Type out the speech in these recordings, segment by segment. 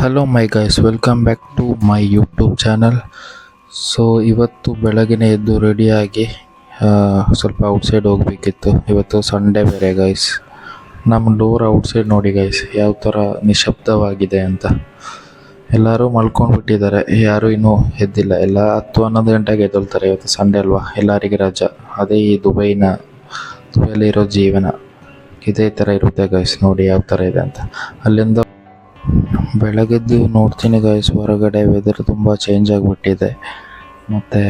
Hello my guys, welcome back to my YouTube channel. So ಇವತ್ತು ಬೆಳಗಿನ ಎದ್ದು ರೆಡಿಯಾಗಿ ಸ್ವಲ್ಪ ಔಟ್ಸೈಡ್ ಹೋಗಬೇಕಿತ್ತು. ಇವತ್ತು ಸಂಡೇ ಬೇರೆ ಗೈಸ್. ನಮ್ಮ ಡೋರ್ ಔಟ್ಸೈಡ್ ನೋಡಿ ಗೈಸ್, ಯಾವ ಥರ ನಿಶಬ್ದವಾಗಿದೆ ಅಂತ. ಎಲ್ಲರೂ ಮಲ್ಕೊಂಡ್ಬಿಟ್ಟಿದ್ದಾರೆ, ಯಾರೂ ಇನ್ನೂ ಎದ್ದಿಲ್ಲ. ಎಲ್ಲ 10-11 ಗಂಟೆಗೆ ಎದ್ದೊಳ್ತಾರೆ. ಇವತ್ತು ಸಂಡೇ ಅಲ್ವಾ, ಎಲ್ಲರಿಗೆ ರಜಾ. ಅದೇ ಈ ದುಬೈಲಿರೋ ಜೀವನ ಇದೇ ಥರ ಇರುತ್ತೆ ಗೈಸ್. ನೋಡಿ ಯಾವ ಥರ ಇದೆ ಅಂತ. ಅಲ್ಲಿಂದ ಬೆಳಗ್ಗೆದ್ದು ನೋಡ್ತೀನಿ ಗೈಸ್, ಹೊರಗಡೆ ವೆದರ್ ತುಂಬ ಚೇಂಜ್ ಆಗಿಬಿಟ್ಟಿದೆ. ಮತ್ತು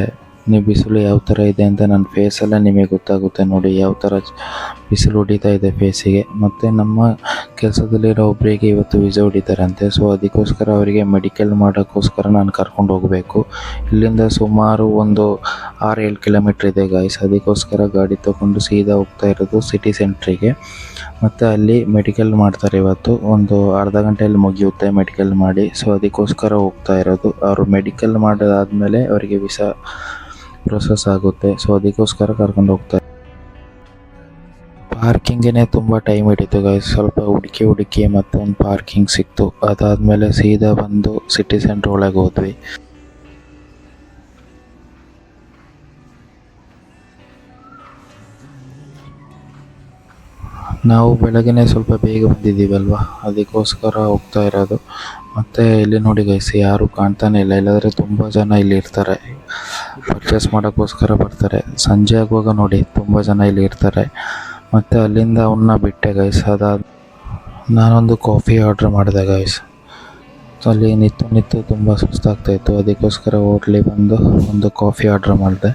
ನೀವು ಬಿಸಿಲು ಯಾವ ಥರ ಇದೆ ಅಂತ ನನ್ನ ಫೇಸಲ್ಲೇ ನಿಮಗೆ ಗೊತ್ತಾಗುತ್ತೆ. ನೋಡಿ ಯಾವ ಥರ ಬಿಸಿಲು ಹೊಡಿತಾ ಇದೆ ಫೇಸಿಗೆ. ಮತ್ತು ನಮ್ಮ ಕೆಲಸದಲ್ಲಿರೋ ಒಬ್ಬರಿಗೆ ಇವತ್ತು ವೀಸಾ ಹೊಡಿತಾರಂತೆ. ಸೊ ಅದಕ್ಕೋಸ್ಕರ ಅವರಿಗೆ ಮೆಡಿಕಲ್ ಮಾಡೋಕ್ಕೋಸ್ಕರ ನಾನು ಕರ್ಕೊಂಡು ಹೋಗಬೇಕು. ಇಲ್ಲಿಂದ ಸುಮಾರು ಒಂದು 6-7 ಕಿಲೋಮೀಟ್ರ್ ಇದೆ ಗೈಸ್. ಅದಕ್ಕೋಸ್ಕರ ಗಾಡಿ ತೊಗೊಂಡು ಸೀದಾ ಹೋಗ್ತಾ ಇರೋದು ಸಿಟಿ ಸೆಂಟ್ರಿಗೆ. ಮತ್ತು ಅಲ್ಲಿ ಮೆಡಿಕಲ್ ಮಾಡ್ತಾರೆ ಇವತ್ತು. ಒಂದು ಅರ್ಧ ಗಂಟೆಯಲ್ಲಿ ಮುಗಿಯುತ್ತೆ ಮೆಡಿಕಲ್ ಮಾಡಿ. ಸೊ ಅದಕ್ಕೋಸ್ಕರ ಹೋಗ್ತಾ ಇರೋದು. ಅವರು ಮೆಡಿಕಲ್ ಮಾಡೋದಾದಮೇಲೆ ಅವರಿಗೆ ವೀಸಾ ಪ್ರೊಸೆಸ್ ಆಗುತ್ತೆ. ಸೊ ಅದಕ್ಕೋಸ್ಕರ ಕರ್ಕೊಂಡು ಹೋಗ್ತಾರೆ. ಪಾರ್ಕಿಂಗೇ ತುಂಬ ಟೈಮ್ ಹಿಡಿತು ಗೈಸ್. ಸ್ವಲ್ಪ ಹುಡುಕಿ ಮತ್ತೊಂದು ಪಾರ್ಕಿಂಗ್ ಸಿಕ್ತು. ಅದಾದಮೇಲೆ ಸೀದಾ ಬಂದು ಸಿಟಿ ಸೆಂಟ್ರ್ ಒಳಗೆ ಹೋದ್ವಿ. ನಾವು ಬೆಳಗ್ಗೆ ಸ್ವಲ್ಪ ಬೇಗ ಬಂದಿದ್ದೀವಲ್ವ, ಅದಕ್ಕೋಸ್ಕರ ಹೋಗ್ತಾ ಇರೋದು. ಮತ್ತು ಇಲ್ಲಿ ನೋಡಿ ಗೈಸ್, ಯಾರೂ ಕಾಣ್ತಾನೆ ಇಲ್ಲ. ಇಲ್ಲಾಂದರೆ ತುಂಬ ಜನ ಇಲ್ಲಿ ಇರ್ತಾರೆ, ಪರ್ಚೇಸ್ ಮಾಡೋಕ್ಕೋಸ್ಕರ ಬರ್ತಾರೆ. ಸಂಜೆ ಆಗುವಾಗ ನೋಡಿ ತುಂಬ ಜನ ಇಲ್ಲಿ ಇರ್ತಾರೆ. ಮತ್ತು ಅಲ್ಲಿಂದ ಅವನ್ನ ಬಿಟ್ಟೆ ಗೈಸ್. ನಾನೊಂದು ಕಾಫಿ ಆರ್ಡ್ರ್ ಮಾಡಿದೆ ಗೈಸ್. ಅಲ್ಲಿ ನಿಂತು ತುಂಬ ಸುಸ್ತಾಗ್ತಾಯಿತ್ತು. ಅದಕ್ಕೋಸ್ಕರ ಹೋಟ್ಲಿಗೆ ಬಂದು ಒಂದು ಕಾಫಿ ಆರ್ಡ್ರ್ ಮಾಡಿದೆ.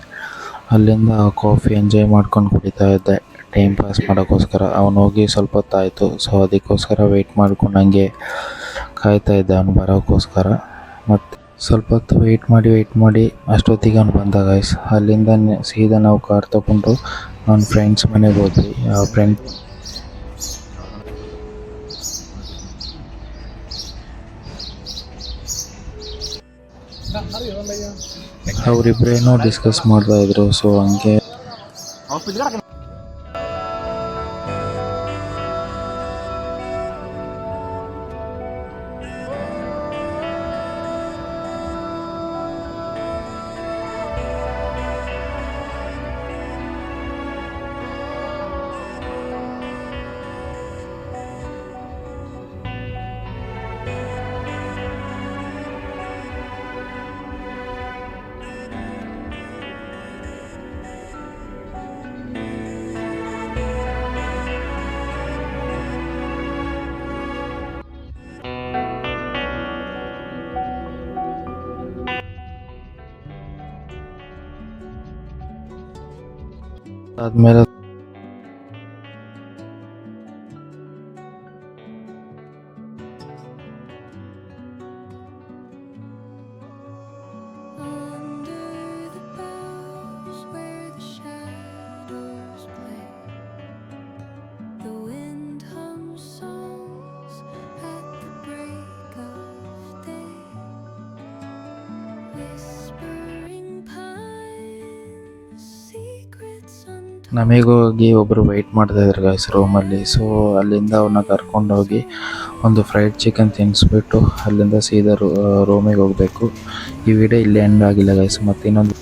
ಅಲ್ಲಿಂದ ಆ ಕಾಫಿ ಎಂಜಾಯ್ ಮಾಡ್ಕೊಂಡು ಕುಡಿತಾ ಇದ್ದೆ ಟೈಮ್ ಪಾಸ್ ಮಾಡೋಕ್ಕೋಸ್ಕರ. ಅವನು ಹೋಗಿ ಸ್ವಲ್ಪ ಹೊತ್ತಾಯಿತು. ಸೊ ಅದಕ್ಕೋಸ್ಕರ ವೆಯ್ಟ್ ಮಾಡ್ಕೊಂಡು ಹಂಗೆ ಕಾಯ್ತಾ ಇದ್ದೆ ಅವನು ಬರೋಕ್ಕೋಸ್ಕರ. ಮತ್ತು ಸ್ವಲ್ಪ ಹೊತ್ತು ವೆಯ್ಟ್ ಮಾಡಿ ಅಷ್ಟೊತ್ತಿಗೆ ಅವ್ನು ಬಂದ ಗೈಸ್. ಅಲ್ಲಿಂದ ಸೀದಾ ನಾವು ಕಾರ್ ತೊಗೊಂಡು ನನ್ನ ಫ್ರೆಂಡ್ಸ್ ಮನೆಗೆ ಹೋದ್ವಿ. ಆ ಫ್ರೆಂಡ್ ಅವರಿಬ್ಬರೇನೋ ಡಿಸ್ಕಸ್ ಮಾಡ್ತಾಯಿದ್ರು. ಸೊ ಹಂಗೆ ಆದಮೇಲೆ ನಮಗೋಗಿ ಒಬ್ಬರು ವೆಯ್ಟ್ ಮಾಡ್ತಾಯಿದ್ರು ಗೈಸ್ ರೂಮಲ್ಲಿ. ಸೊ ಅಲ್ಲಿಂದ ಅವನ್ನ ಕರ್ಕೊಂಡೋಗಿ ಒಂದು ಫ್ರೈಡ್ ಚಿಕನ್ ತಿನ್ನಿಸ್ಬಿಟ್ಟು ಅಲ್ಲಿಂದ ಸೀದಾ ರೂಮಿಗೆ ಹೋಗಬೇಕು. ಈ ವಿಡಿಯೋ ಇಲ್ಲೇ ಎಂಡ್ ಆಗಿಲ್ಲ ಗೈಸ್. ಮತ್ತು ಇನ್ನೊಂದು